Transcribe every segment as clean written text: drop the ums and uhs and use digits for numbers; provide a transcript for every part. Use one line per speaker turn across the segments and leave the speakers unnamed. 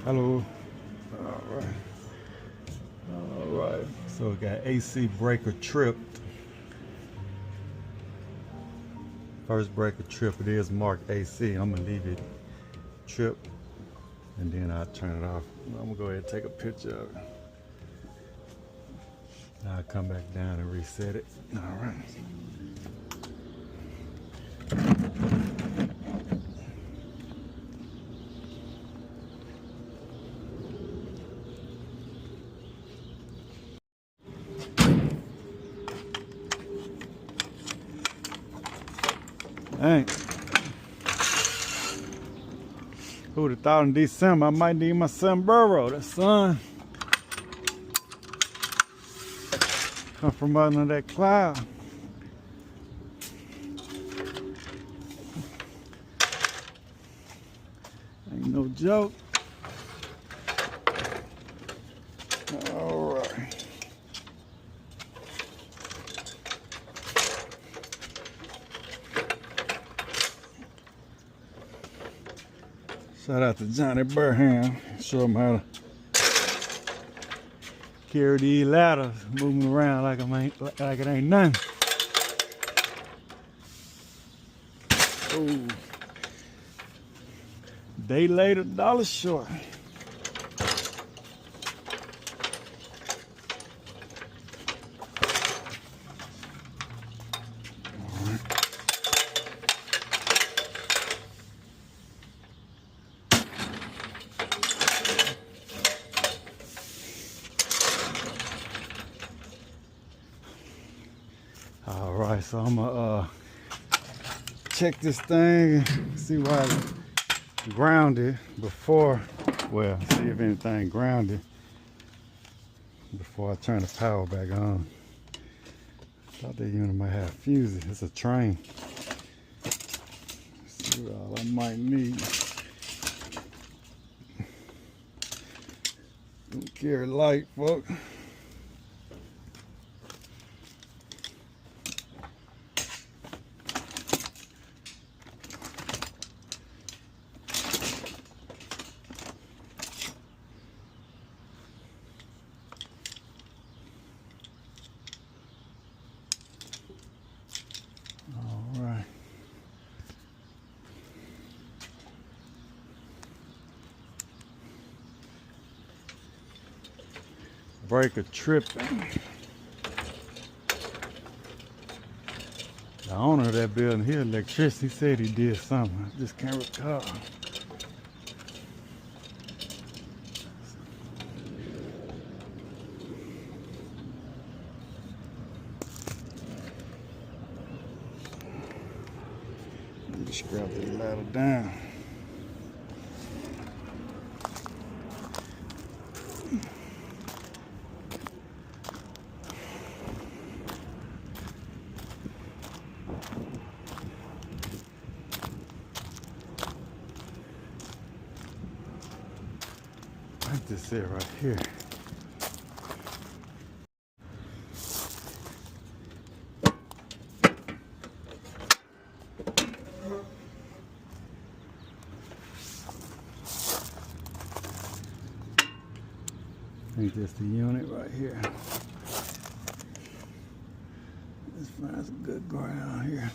Hello. All right. So we got AC breaker tripped. First breaker trip. It is marked AC. I'm gonna leave it tripped, and then I'll turn it off. I'm gonna go ahead and take a picture of it. Now I'll come back down and reset it. All right. Dang. Who would have thought in December I might need my sombrero? The sun come from under that cloud. Ain't no joke. All right. Shout out to Johnny Burham. Show him how to carry these ladders, moving around like it ain't nothing. Oh, day later, dollar short. All right, so I'm gonna check this thing, see why it's grounded before, well, see if anything grounded before I turn the power back on. Thought that unit might have fuses. It's a train. Let's see what all I might need. Don't carry light, folks. Breaker tripping. The owner of that building, his electricity, said he did something. I just can't recall. Just strap this ladder down. This it right here. I think that's the unit right here. Let's find some good ground here.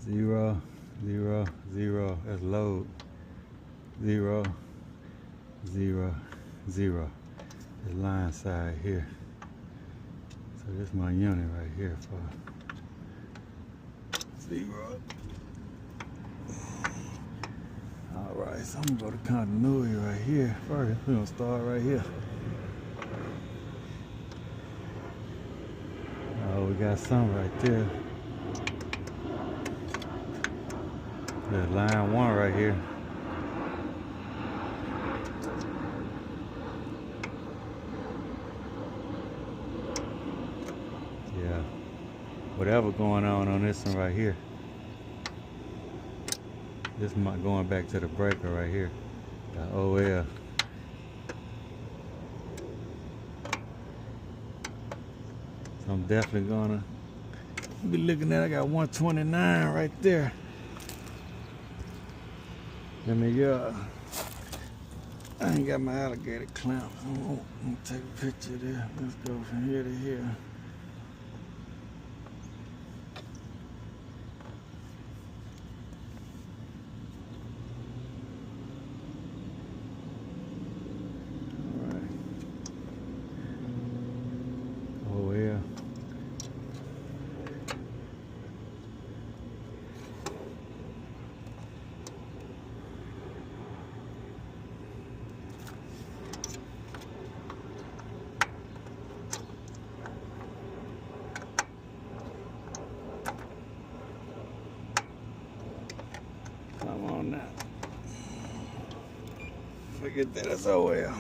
Zero. 0, 0, that's load. 0, 0, 0. This line side here. So this is my unit right here for 0. Alright, so I'm gonna go to continuity right here. First, we're gonna start right here. Oh, we got some right there. There's line 1 right here. Yeah. Whatever going on this one right here. This is going back to the breaker right here. The OL. So I'm definitely gonna be looking at, I got 129 right there. Let me I ain't got my alligator clamp. I'm gonna take a picture of this. Let's go from here to here. Alright. Oh yeah. Come on now. Forget that it's OL.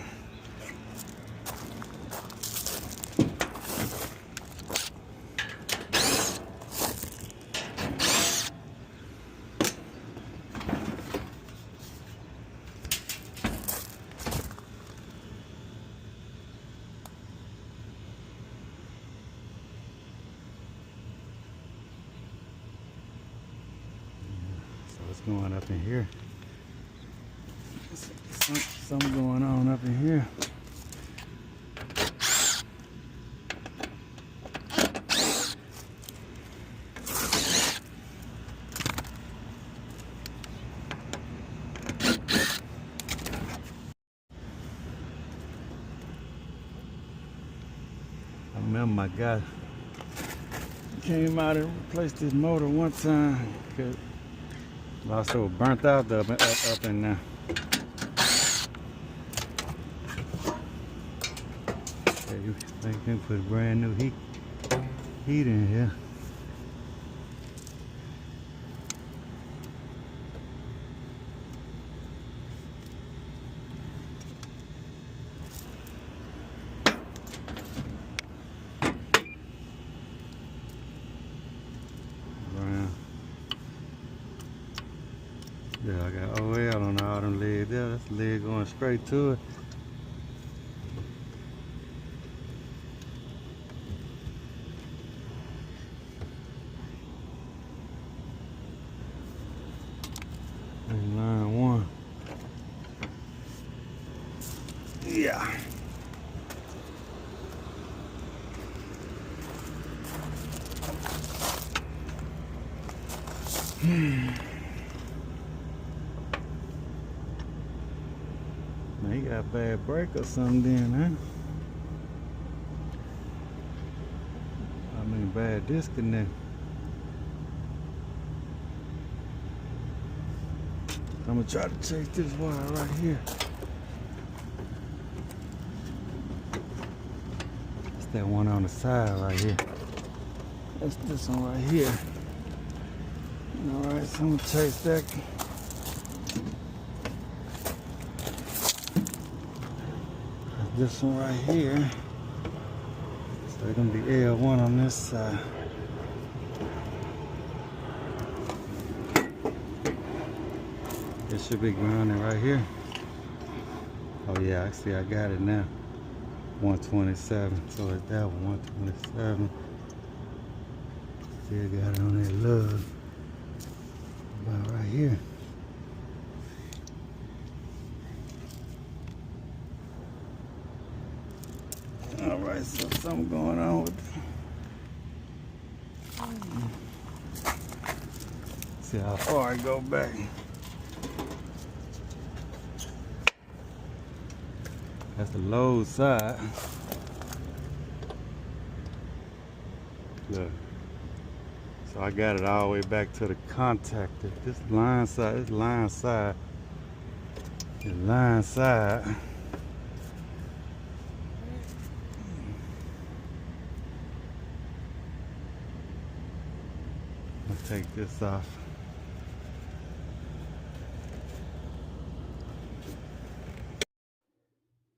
So what's going up in here? Something going on up in here. I remember my guy came out and replaced his motor one time because also burnt out up in there. They can put brand new heat in here. Yeah, I got OL on all them legs there. That's the leg going straight to it. Line one. Yeah. Man, he got a bad break or something then, huh? I mean, bad disconnect. I'm gonna try to chase this wire right here. It's that one on the side right here. That's this one right here. Alright, so I'm gonna chase that. That's this one right here. So it's gonna be L1 on this side. It should be grounded right here. Oh yeah, I see I got it now. 127, so it's that one, 127. Still got it on that lug. About right here. Alright, so something going on with it. See how far I go back. That's the low side. Look. So I got it all the way back to the contactor. This line side, this line side. The line side. I'll take this off.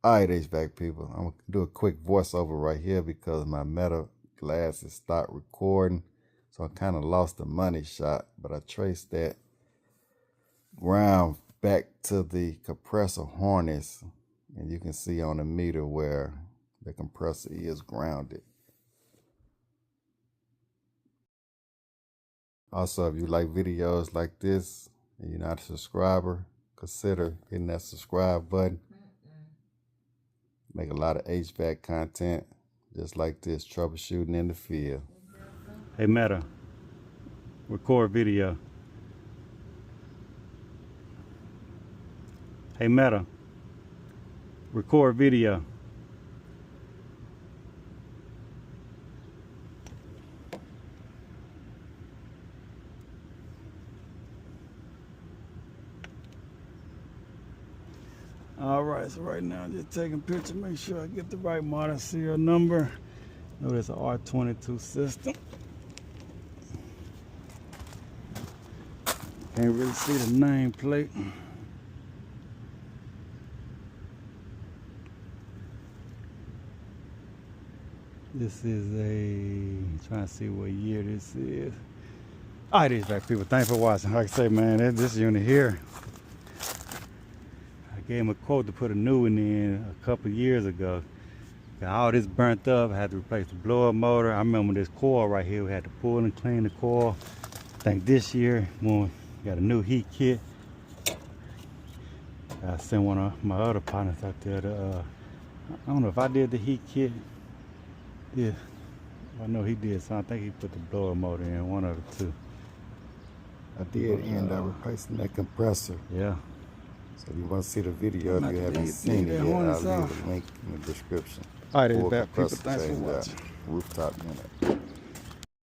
Alright, HVAC people, I'm gonna do a quick voiceover right here because my metal glasses stopped recording, so I kind of lost the money shot, but I traced that ground back to the compressor harness, and you can see on the meter where the compressor is grounded. Also, if you like videos like this and you're not a subscriber, consider hitting that subscribe button. Make a lot of HVAC content just like this, troubleshooting in the field.
Hey Meta, record video. Hey Meta, record video. All right, so right now I'm just taking a picture, make sure I get the right model serial number. Know it's an R22 system. Can't really see the nameplate. This is trying to see what year this is. All right, HVAC people, thanks for watching. Like I say, man, this unit here, I gave him a quote to put a new one in a couple years ago. Got all this burnt up. I had to replace the blower motor. I remember this coil right here, we had to pull and clean the coil. I think this year, when we got a new heat kit, I sent one of my other partners out there to, I don't know if I did the heat kit. Yeah, I know he did, so I think he put the blower motor in, one of the two.
I did end up replacing that compressor.
Yeah.
So if you want to see the video, if you haven't seen it yet, I'll leave a link in the description.
All right, HVAC people, thanks for watching.
Rooftop unit.